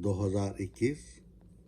2021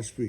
SP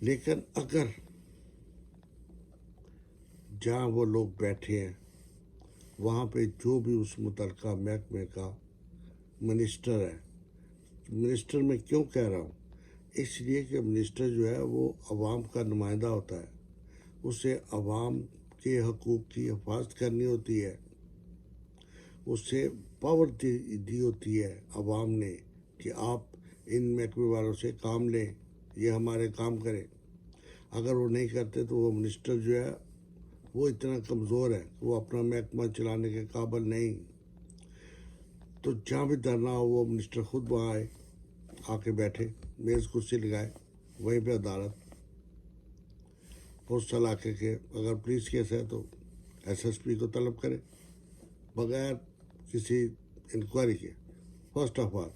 لیکن اگر جہاں وہ لوگ بیٹھے ہیں وہاں پہ جو بھی اس متعلقہ محکمے کا منسٹر ہے، منسٹر میں کیوں کہہ رہا ہوں، اس لیے کہ منسٹر جو ہے وہ عوام کا نمائندہ ہوتا ہے، اسے عوام کے حقوق کی حفاظت کرنی ہوتی ہے، اسے پاور دی ہوتی ہے عوام نے کہ آپ ان محکمے والوں سے کام لیں، یہ ہمارے کام کریں۔ اگر وہ نہیں کرتے تو وہ منسٹر جو ہے وہ اتنا کمزور ہے کہ وہ اپنا محکمہ چلانے کے قابل نہیں۔ تو جہاں بھی دھرنا ہو وہ منسٹر خود وہاں آئے، آ کے بیٹھے، میز کرسی لگائے، وہیں پہ عدالت اس علاقے کے، اگر پولیس کیس ہے تو ایس ایس پی کو طلب کرے بغیر کسی انکوائری کے، فرسٹ آف آل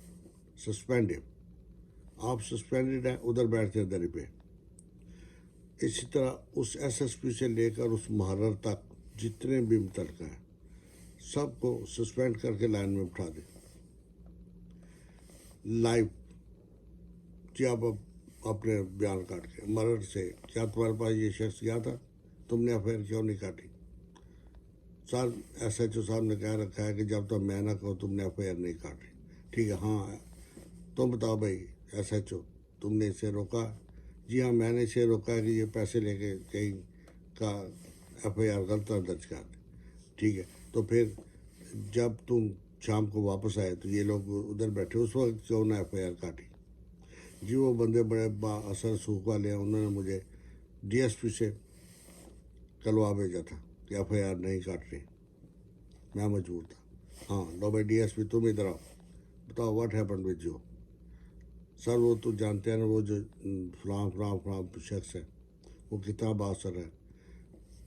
سسپینڈو، آپ سسپینڈڈ ہیں، ادھر بیٹھتے ہیں دری پہ۔ اسی طرح اس ایس ایس پی سے لے کر اس محرر تک جتنے بھی متعلقہ ہیں سب کو سسپینڈ کر کے لائن میں بٹھا دیں، لائیو، کہ آپ اپنے بیان کاٹ کے مرر سے، کیا تمہارے پاس یہ شخص گیا تھا، تم نے افیئر کیوں نہیں کاٹی؟ سر ایس ایچ او صاحب نے کہہ رکھا ہے کہ جب تک میں نہ کہوں تم نے افیئر نہیں کاٹی۔ ٹھیک ہے، ہاں تم بتاؤ بھائی ایس ایچ او، تم نے اسے روکا؟ جی ہاں میں نے اسے روکا کہ یہ پیسے لے کے کہیں کا ایف آئی آر غلط درج کر دے۔ ٹھیک ہے، تو پھر جب تم شام کو واپس آئے تو یہ لوگ ادھر بیٹھے، اس وقت کیوں نہ ایف آئی آر کاٹی؟ جی وہ بندے بڑے با اثر سوکھ والے ہیں، انہوں نے مجھے ڈی ایس پی سے کلوا بھیجا تھا کہ ایف آئی آر نہیں کاٹ رہے، میں مجبور تھا۔ ہاں لو بھائی ڈی ایس پی تم ادھر آؤ، بتاؤ واٹ ہیپن وتھ یو؟ سر وہ تو جانتے ہیں نا، وہ جو فلاں فلاں فلاں شخص ہے وہ کتنا باثر ہے،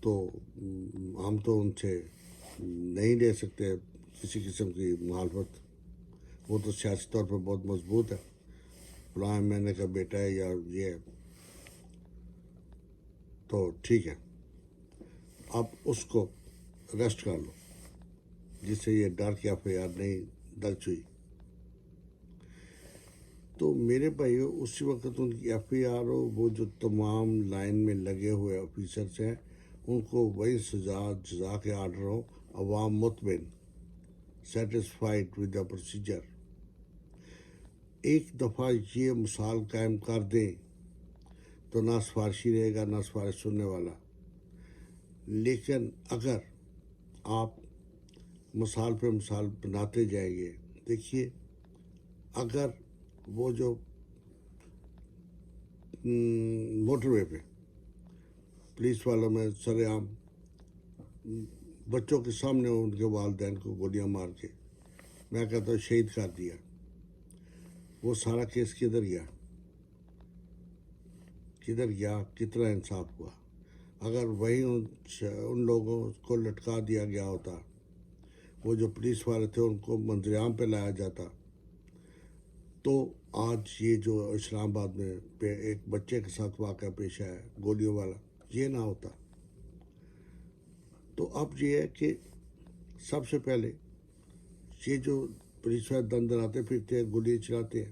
تو ہم تو ان سے نہیں لے سکتے کسی قسم کی مخالفت، وہ تو سیاسی طور پہ بہت مضبوط ہے، فلاں ایم این اے کا بیٹا ہے یا یہ ہے۔ تو ٹھیک ہے، اب اس کو اریسٹ کر لو جس سے یہ ڈر کے ایف آئی آر نہیں درج ہوئی۔ تو میرے بھائیو اسی وقت ان کی ایف آئی آر ہو، وہ جو تمام لائن میں لگے ہوئے آفیسرس ہیں ان کو وہی سزا جزا کے آرڈر ہو، عوام مطمئن، سیٹسفائیڈ ود دا پروسیجر۔ ایک دفعہ یہ مثال قائم کر دیں تو نہ سفارشی رہے گا نہ سفارش سننے والا۔ لیکن اگر آپ مثال پہ مثال بناتے جائیں گے، دیکھیے اگر وہ جو موٹر وے پہ پولیس والوں میں سر عام بچوں کے سامنے ان کے والدین کو گولیاں مار کے میں کہتا ہوں شہید کر دیا، وہ سارا کیس کدھر گیا؟ کدھر گیا؟ کتنا انصاف ہوا؟ اگر وہی ان لوگوں کو لٹکا دیا گیا ہوتا، وہ جو پولیس والے تھے ان کو منظر عام پہ لایا جاتا، تو آج یہ جو اسلام آباد میں ایک بچے کے ساتھ واقعہ پیش آیا گولیوں والا، یہ نہ ہوتا۔ تو اب یہ ہے کہ سب سے پہلے یہ جو پولیس والے دن دناتے پھرتے ہیں، گولی چلاتے ہیں،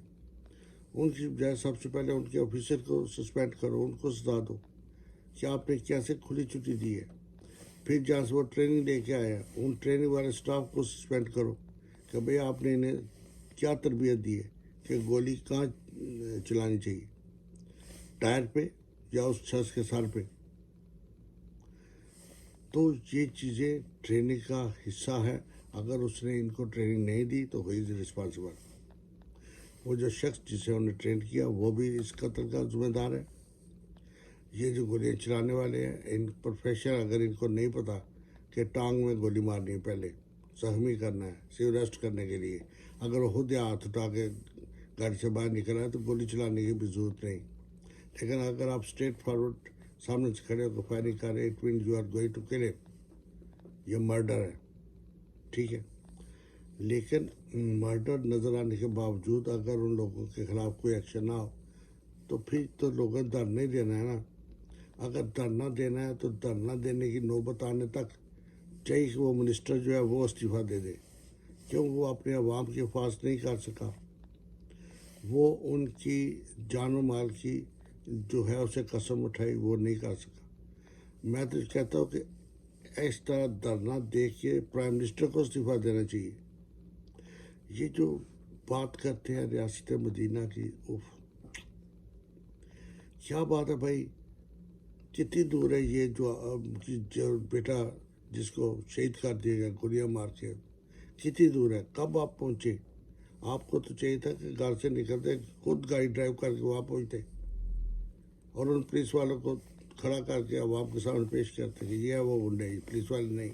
ان کی بجائے سب سے پہلے ان کے آفیسر کو سسپینڈ کرو، ان کو سزا دو کہ آپ نے کیسے کھلی چھٹی دی ہے۔ پھر جہاں سے وہ ٹریننگ لے کے آیا ان ٹریننگ والے سٹاف کو سسپینڈ کرو کہ بھئی آپ نے انہیں کیا تربیت دی ہے کہ گولی کہاں چلانی چاہیے، ٹائر پہ یا اس شخص کے سر پہ۔ تو یہ چیزیں ٹریننگ کا حصہ ہے، اگر اس نے ان کو ٹریننگ نہیں دی تو ہی از رسپانسبل۔ وہ جو شخص جسے انہوں نے ٹرین کیا وہ بھی اس قتل کا ذمہ دار ہے۔ یہ جو گولیاں چلانے والے ہیں ان پروفیشن، اگر ان کو نہیں پتا کہ ٹانگ میں گولی مارنی ہے، پہلے زخمی کرنا ہے سیو ریسٹ کرنے کے لیے، اگر وہ خود ہاتھ اٹھا کے گاڑی سے باہر نکل ہے تو گولی چلانے کی بھی ضرورت نہیں۔ لیکن اگر آپ اسٹریٹ فارورڈ سامنے سے کھڑے ہو کے فائرنگ کر رہے، it means you are going to kill ہم، یہ مرڈر ہے، ٹھیک ہے۔ لیکن مرڈر نظر آنے کے باوجود اگر ان لوگوں کے خلاف کوئی ایکشن نہ ہو تو پھر تو لوگوں نے دھرنا ہی دینا ہے نا۔ اگر دھرنا دینا ہے تو دھرنا دینے کی نوبت آنے تک چاہیے کہ وہ منسٹر جو ہے وہ استعفیٰ دے دے، کیوں وہ اپنے عوام کی حفاظت نہیں کر سکا، وہ ان کی جان و مال کی جو ہے اسے قسم اٹھائی وہ نہیں کر سکا. میں تو کہتا ہوں کہ اس طرح دھرنا دیکھ کے پرائم منسٹر کو استعفیٰ دینا چاہیے. یہ جو بات کرتے ہیں ریاست مدینہ کی، کیا بات ہے بھائی. کتنی دور ہے یہ جو بیٹا جس کو شہید کر دیا گیا گولیاں مار کے، کتنی دور ہے؟ کب آپ پہنچے؟ آپ کو تو چاہیے تھا کہ گھر سے نکلتے خود گاڑی ڈرائیو کر کے وہاں پہنچتے اور ان پولیس والوں کو کھڑا کر کے عوام کے سامنے پیش کرتے کہ یہ ہے وہ گنڈے، پولیس والے نہیں.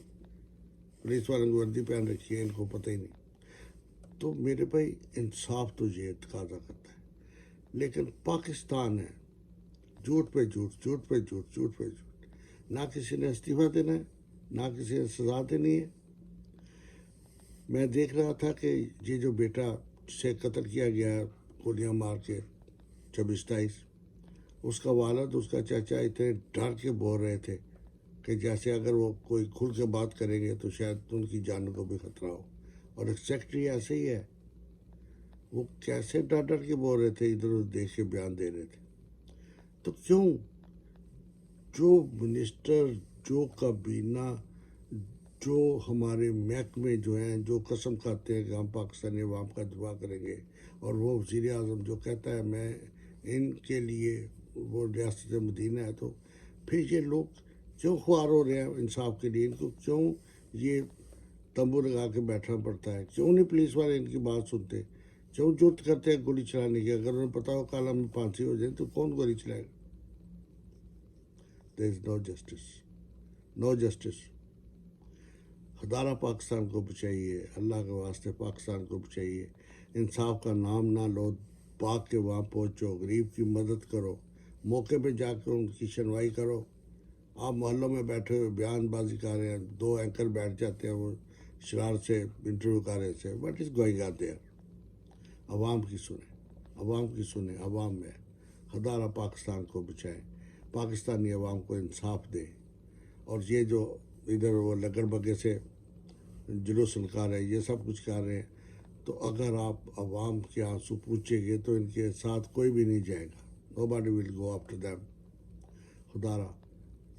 پولیس والوں کی وردی پہن رکھی ہے، ان کو پتہ ہی نہیں. تو میرے بھائی انصاف تو یہ تقاضا کرتا ہے. لیکن پاکستان ہے جھوٹ پہ جھوٹ، جھوٹ پہ جھوٹ، جھوٹ پہ جھوٹ. نہ کسی نے استعفیٰ دینا ہے، نہ کسی نے سزا دینی ہے. میں دیکھ رہا تھا کہ یہ جو بیٹا سے قتل کیا گیا گولیاں مار کے 26-28، اس کا والد، اس کا چاچا اتنے ڈر کے بول رہے تھے کہ جیسے اگر وہ کوئی کھل کے بات کریں گے تو شاید ان کی جان کو بھی خطرہ ہو. اور ایک سیکٹری ایسے ہی ہے، وہ کیسے ڈر ڈر کے بول رہے تھے، ادھر ادھر دیکھ کے بیان دے رہے تھے. تو کیوں جو منسٹر، جو کابینہ، جو ہمارے محکمے جو ہیں، جو قسم کھاتے ہیں کہ ہم پاکستانی عوام کا دفاع کریں گے، اور وہ وزیر اعظم جو کہتا ہے میں ان کے لیے وہ ریاست مدینہ ہے، تو پھر یہ لوگ کیوں خوار ہو رہے ہیں انصاف کے لیے؟ ان کو کیوں یہ تمبو لگا کے بیٹھنا پڑتا ہے؟ کیوں نہیں پولیس والے ان کی بات سنتے؟ کیوں جرت کرتے ہیں گولی چلانے کی؟ اگر انہیں پتا ہو کل ہمیں پھانسی ہو جائے تو کون گولی چلائے گا؟ There is no justice. No justice. خدارہ Pakistan کو بچائیے، اللہ کے واسطے پاکستان کو بچائیے. انصاف کا نام نہ لو، پاک کے وہاں پہنچو، غریب کی مدد کرو، موقع پہ جا کے ان کی سنوائی کرو. آپ محلوں میں بیٹھے ہوئے بیان بازی کر رہے ہیں، 2 اینکر بیٹھ جاتے ہیں وہ شرارت سے انٹرویو کر رہے تھے. What is going on there? عوام کی سنیں، عوام کی سنیں، عوام میں. خدارہ پاکستان کو بچائیں، پاکستانی عوام کو انصاف دیں. اور یہ جو ادھر وہ لگڑ بگے سے جلوس نکال رہے ہیں، یہ سب کچھ کر رہے ہیں، تو اگر آپ عوام کے آنسو پوچھیں گے تو ان کے ساتھ کوئی بھی نہیں جائے گا. Nobody will go after them. خدا را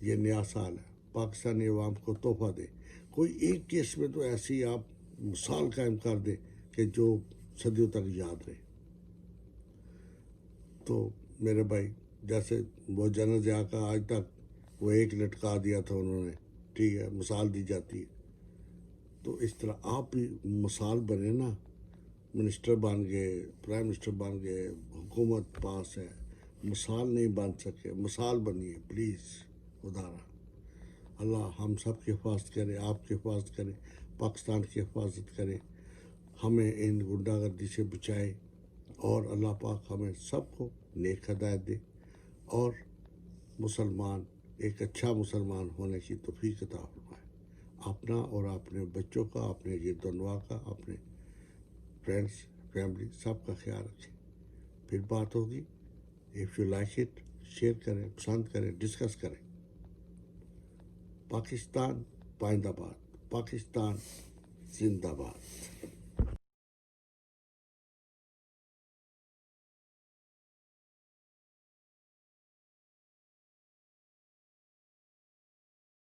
یہ نیا سال ہے، پاکستانی عوام کو تحفہ دے. کوئی ایک کیس میں تو ایسی آپ مثال قائم کر دے کہ جو صدیوں تک یاد رہے. تو میرے بھائی جیسے وہ جنرل ضیاء کا آج تک وہ ایک لٹکا دیا تھا انہوں نے، ٹھیک ہے، مثال دی جاتی ہے. تو اس طرح آپ بھی مثال بنے نا. منسٹر بن گئے، پرائم منسٹر بن گئے، حکومت پاس ہے، مثال نہیں بن سکے، مثال بنیے پلیز. خدا را اللہ ہم سب کی حفاظت کرے، آپ کی حفاظت کرے، پاکستان کی حفاظت کرے، ہمیں ان غنڈہ گردی سے بچائے، اور اللہ پاک ہمیں سب کو نیک ہدایت دے اور مسلمان ایک اچھا مسلمان ہونے کی توفیق عطا فرمائے. اپنا اور اپنے بچوں کا، اپنے گرد و نواح کا، اپنے فرینڈس، فیملی سب کا خیال رکھیں. پھر بات ہوگی. If you like it share کریں، پسند کریں، ڈسکس کریں. پاکستان پائندہ باد، پاکستان زندہ باد.